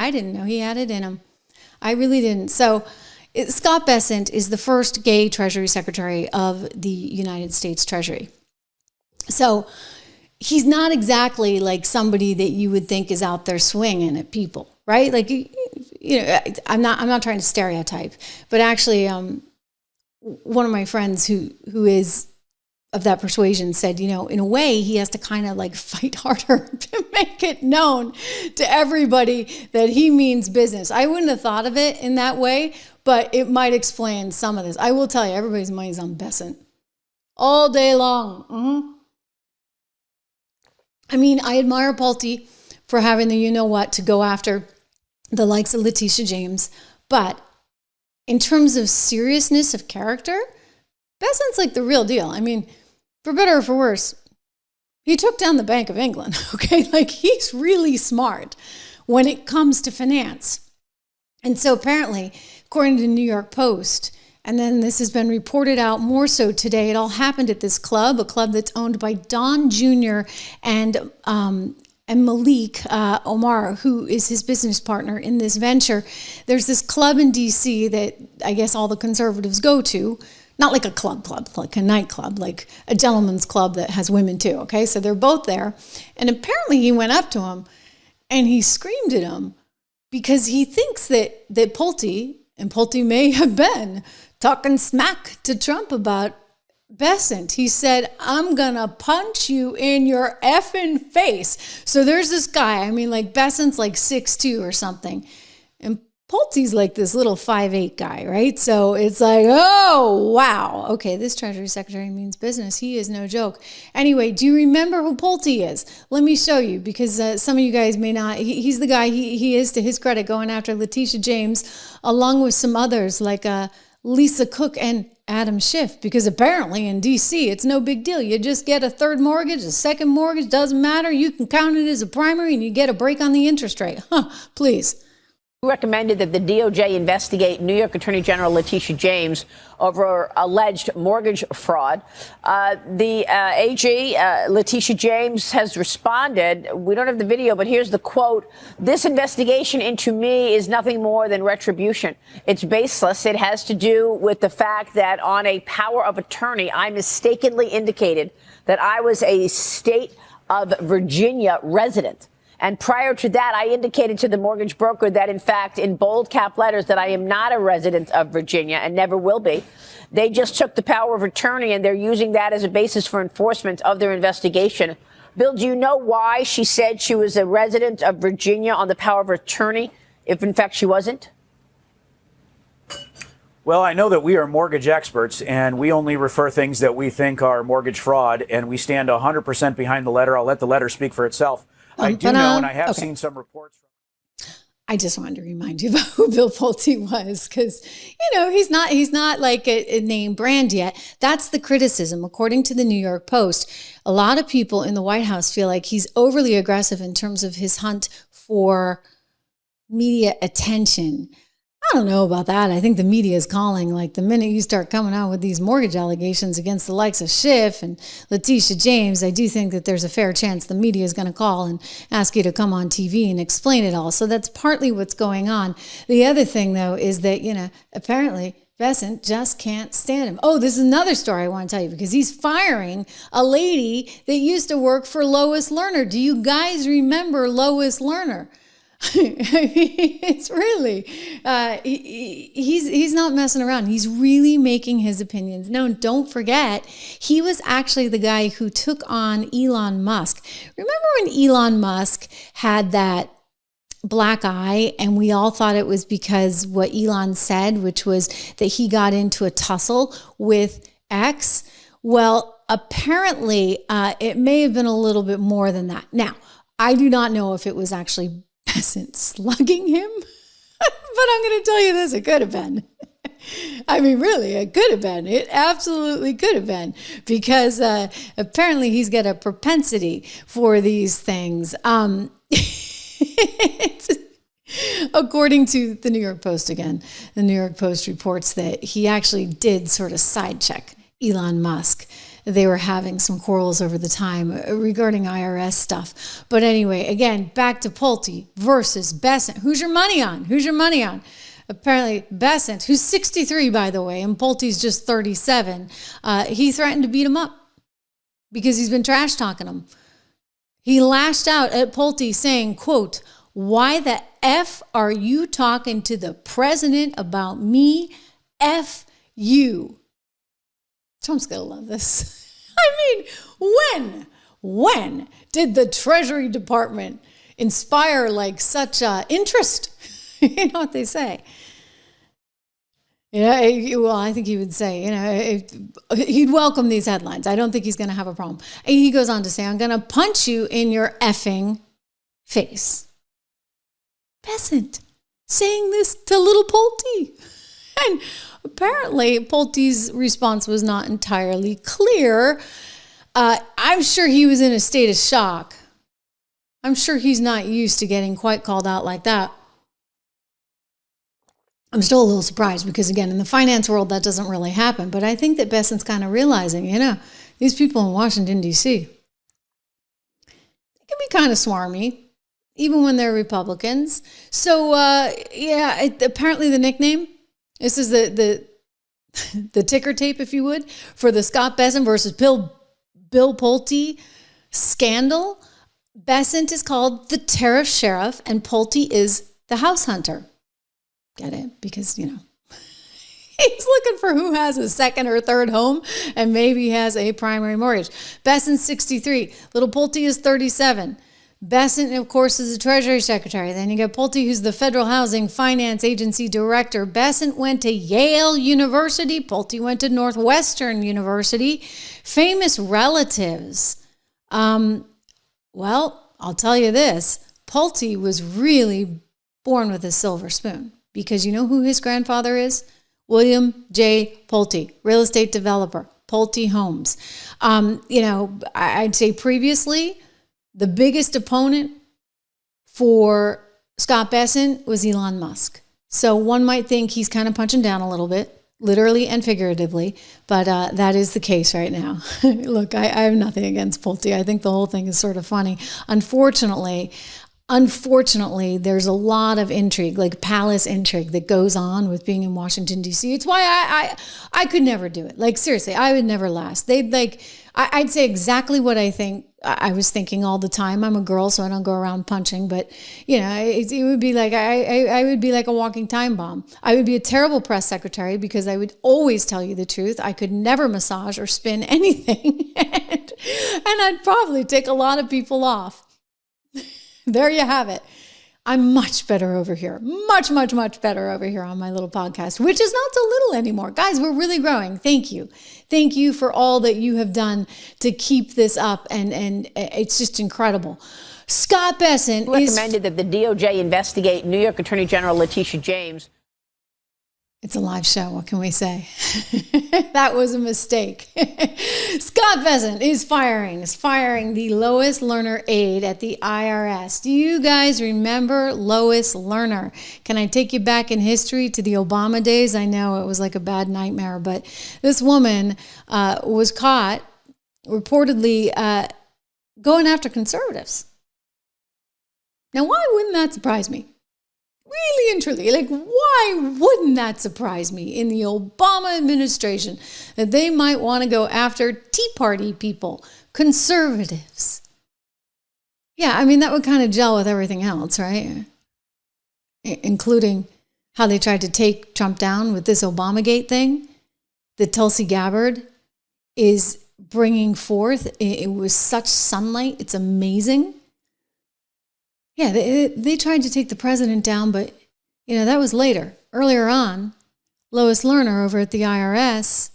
I didn't know he had it in him. I really didn't. So Scott Bessent is the first gay Treasury Secretary of the United States Treasury. So he's not exactly like somebody that you would think is out there swinging at people, right? Like, I'm not trying to stereotype, but actually, one of my friends who is of that persuasion said, in a way, he has to kind of like fight harder to make it known to everybody that he means business. I wouldn't have thought of it in that way, but it might explain some of this. I will tell you, everybody's money's on Bessent all day long. Mm-hmm. I mean, I admire Pulte for having the you-know-what to go after the likes of Letitia James, but in terms of seriousness of character, Bessent's like the real deal. I mean, for better or for worse, he took down the Bank of England, okay? Like, he's really smart when it comes to finance. And so apparently, according to the New York Post, and then this has been reported out more so today, it all happened at this club, a club that's owned by Don Jr. and Malik Omar, who is his business partner in this venture. There's this club in D.C. that I guess all the conservatives go to. Not like a club, like a nightclub, like a gentleman's club that has women too, okay? So they're both there. And apparently he went up to him and he screamed at him because he thinks that Pulte, and Pulte may have been, talking smack to Trump about Bessent. He said, I'm going to punch you in your effing face. So there's this guy, I mean, like Bessent's like 6'2" or something. And Pulte's like this little 5'8" guy, right? So it's like, oh, wow. Okay, this Treasury Secretary means business. He is no joke. Anyway, do you remember who Pulte is? Let me show you, because some of you guys may not. He's the guy, he is, to his credit, going after Letitia James, along with some others like Lisa Cook and Adam Schiff, because apparently in D.C. it's no big deal. You just get a third mortgage, a second mortgage, doesn't matter. You can count it as a primary and you get a break on the interest rate. Please. Recommended that the DOJ investigate New York Attorney General Letitia James over alleged mortgage fraud. The AG, Letitia James, has responded. We don't have the video, but here's the quote. This investigation into me is nothing more than retribution. It's baseless. It has to do with the fact that on a power of attorney, I mistakenly indicated that I was a state of Virginia resident. And prior to that, I indicated to the mortgage broker that, in fact, in bold cap letters, that I am not a resident of Virginia and never will be. They just took the power of attorney and they're using that as a basis for enforcement of their investigation. Bill, do you know why she said she was a resident of Virginia on the power of attorney, if in fact she wasn't? Well, I know that we are mortgage experts and we only refer things that we think are mortgage fraud, and we stand 100% behind the letter. I'll let the letter speak for itself. I do know, and I have seen some reports. I just wanted to remind you about who Bill Pulte was, because, he's not like a name brand yet. That's the criticism. According to the New York Post, a lot of people in the White House feel like he's overly aggressive in terms of his hunt for media attention. I don't know about that. I think the media is calling. Like, the minute you start coming out with these mortgage allegations against the likes of Schiff and Letitia James, I do think that there's a fair chance the media is going to call and ask you to come on TV and explain it all. So that's partly what's going on. The other thing, though, is that, apparently Bessent just can't stand him. Oh, this is another story I want to tell you, because he's firing a lady that used to work for Lois Lerner. Do you guys remember Lois Lerner? It's really, he's not messing around. He's really making his opinions known. Don't forget, he was actually the guy who took on Elon Musk. Remember when Elon Musk had that black eye and we all thought it was because what Elon said, which was that he got into a tussle with X? Well, apparently it may have been a little bit more than that. Now, I do not know if it was actually Bessent slugging him, but I'm going to tell you this, it could have been. I mean, really, it could have been. It absolutely could have been, because apparently he's got a propensity for these things. According to the New York Post again, the New York Post reports that he actually did sort of side check Elon Musk they were having some quarrels over the time regarding IRS stuff. But anyway, again, back to Pulte versus Bessent. Who's your money on? Who's your money on? Apparently, Bessent, who's 63, by the way, and Pulte's just 37, he threatened to beat him up because he's been trash talking him. He lashed out at Pulte saying, quote, "Why the F are you talking to the president about me? F you." Trump's going to love this. I mean, when did the Treasury Department inspire like such interest? You know what they say. Well, I think he would say, he'd welcome these headlines. I don't think he's going to have a problem. And he goes on to say, "I'm going to punch you in your effing face." Bessent saying this to little Pulte. And apparently Pulte's response was not entirely clear. I'm sure he was in a state of shock. I'm sure he's not used to getting quite called out like that. I'm still a little surprised because, again, in the finance world, that doesn't really happen. But I think that Bessent's kind of realizing, these people in Washington, D.C., they can be kind of swarmy, even when they're Republicans. So, apparently the nickname, this is the ticker tape, if you would, for the Scott Bessent versus Bill Pulte scandal. Bessent is called the tariff sheriff and Pulte is the house hunter. Get it? Because, he's looking for who has a second or third home and maybe has a primary mortgage. Bessent's 63. Little Pulte is 37. Bessent, of course, is the Treasury Secretary. Then you got Pulte, who's the Federal Housing Finance Agency Director. Bessent went to Yale University. Pulte went to Northwestern University. Famous relatives. Well, I'll tell you this. Pulte was really born with a silver spoon. Because you know who his grandfather is? William J. Pulte, real estate developer, Pulte Homes. I'd say previously, the biggest opponent for Scott Bessent was Elon Musk. So one might think he's kind of punching down a little bit, literally and figuratively, but that is the case right now. Look, I have nothing against Pulte. I think the whole thing is sort of funny. Unfortunately, there's a lot of intrigue, like palace intrigue that goes on with being in Washington, D.C. It's why I could never do it. Like, seriously, I would never last. I'd say exactly what I was thinking all the time. I'm a girl, so I don't go around punching, but, it would be like, I would be like a walking time bomb. I would be a terrible press secretary because I would always tell you the truth. I could never massage or spin anything. and I'd probably take a lot of people off. There you have it. I'm much better over here. Much, much, much better over here on my little podcast, which is not so little anymore. Guys, we're really growing. Thank you. Thank you for all that you have done to keep this up. And it's just incredible. Scott Bessent recommended that the DOJ investigate New York Attorney General Letitia James. It's a live show. What can we say? That was a mistake. Scott Bessent is firing the Lois Lerner aide at the IRS. Do you guys remember Lois Lerner? Can I take you back in history to the Obama days? I know it was like a bad nightmare, but this woman was caught reportedly going after conservatives. Now, why wouldn't that surprise me? Really and truly, like, why wouldn't that surprise me in the Obama administration that they might want to go after Tea Party people, conservatives? Yeah, I mean, that would kind of gel with everything else, right? Including how they tried to take Trump down with this Obamagate thing that Tulsi Gabbard is bringing forth. It was such sunlight. It's amazing. Yeah, they tried to take the president down, but, that was later. Earlier on, Lois Lerner over at the IRS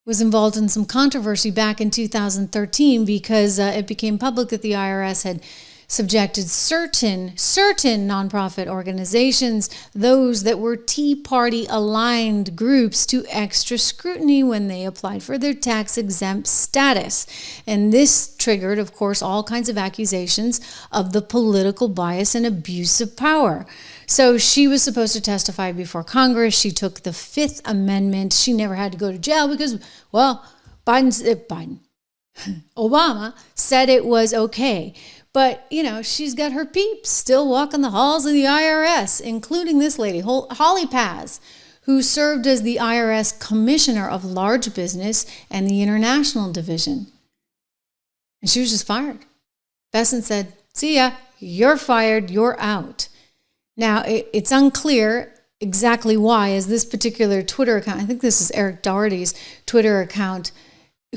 was involved in some controversy back in 2013 because it became public that the IRS had subjected certain nonprofit organizations, those that were Tea Party aligned groups, to extra scrutiny when they applied for their tax exempt status. And this triggered, of course, all kinds of accusations of the political bias and abuse of power. So she was supposed to testify before Congress. She took the Fifth Amendment. She never had to go to jail because, well, Obama said it was okay. But, she's got her peeps still walking the halls of the IRS, including this lady, Holly Paz, who served as the IRS Commissioner of Large Business and the International Division. And she was just fired. Bessent said, see ya, you're fired, you're out. Now, it's unclear exactly why, as this particular Twitter account, I think this is Eric Doherty's Twitter account,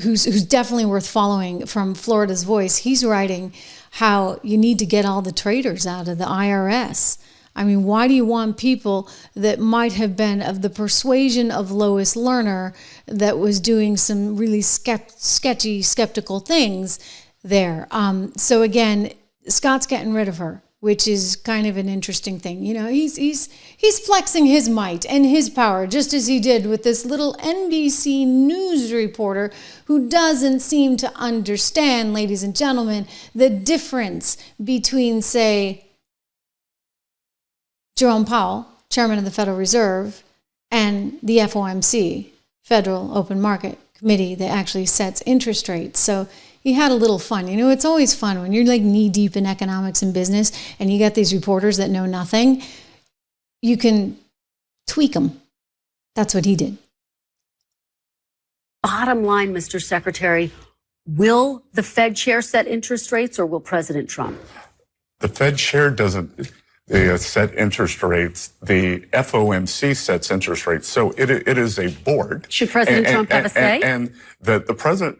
who's definitely worth following, from Florida's Voice. He's writing how you need to get all the traitors out of the IRS. I mean, why do you want people that might have been of the persuasion of Lois Lerner, that was doing some really sketchy, skeptical things there? So again, Scott's getting rid of her, which is kind of an interesting thing. He's flexing his might and his power, just as he did with this little NBC News reporter who doesn't seem to understand, ladies and gentlemen, the difference between, say, Jerome Powell, chairman of the Federal Reserve, and the FOMC, Federal Open Market Committee, that actually sets interest rates. So he had a little fun. It's always fun when you're like knee deep in economics and business and you got these reporters that know nothing. You can tweak them. That's what he did. Bottom line, Mr. Secretary, will the Fed chair set interest rates, or will President Trump? The Fed chair doesn't set interest rates. The FOMC sets interest rates. So it is a board. Should President Trump have a say? And the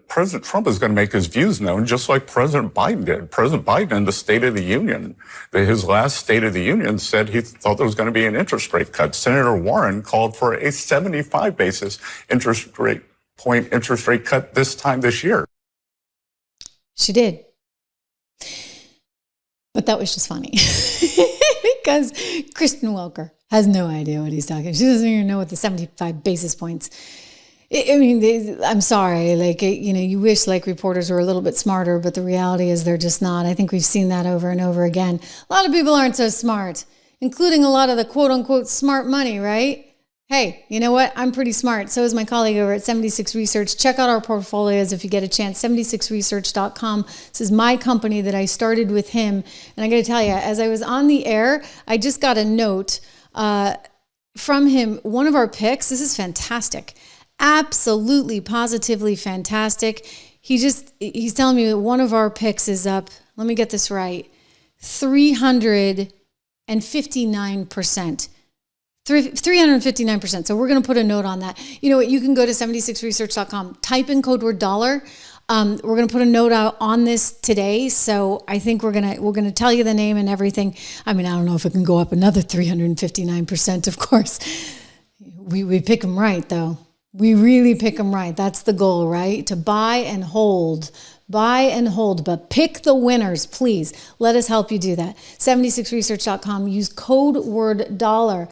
President Trump is going to make his views known, just like President Biden did. President Biden, in the State of the Union, his last State of the Union, said he thought there was going to be an interest rate cut. Senator Warren called for a 75 basis interest rate cut this year. She did. But that was just funny. Because Kristen Welker has no idea what he's talking. She doesn't even know what the 75 basis points. I'm sorry. You wish reporters were a little bit smarter, but the reality is they're just not. I think we've seen that over and over again. A lot of people aren't so smart, including a lot of the quote unquote smart money, right? Hey, you know what? I'm pretty smart. So is my colleague over at 76 Research. Check out our portfolios if you get a chance. 76research.com. This is my company that I started with him. And I got to tell you, as I was on the air, I just got a note from him. One of our picks, this is fantastic. Absolutely, positively fantastic. He's telling me that one of our picks is up, let me get this right, 359%. 359%. So we're going to put a note on that. You know what? You can go to 76research.com, type in code word dollar. We're going to put a note out on this today. So I think we're going to tell you the name and everything. I don't know if it can go up another 359%, of course. We pick them right, though. We really pick them right. That's the goal, right? To buy and hold. Buy and hold, but pick the winners, please. Let us help you do that. 76research.com. Use code word dollar.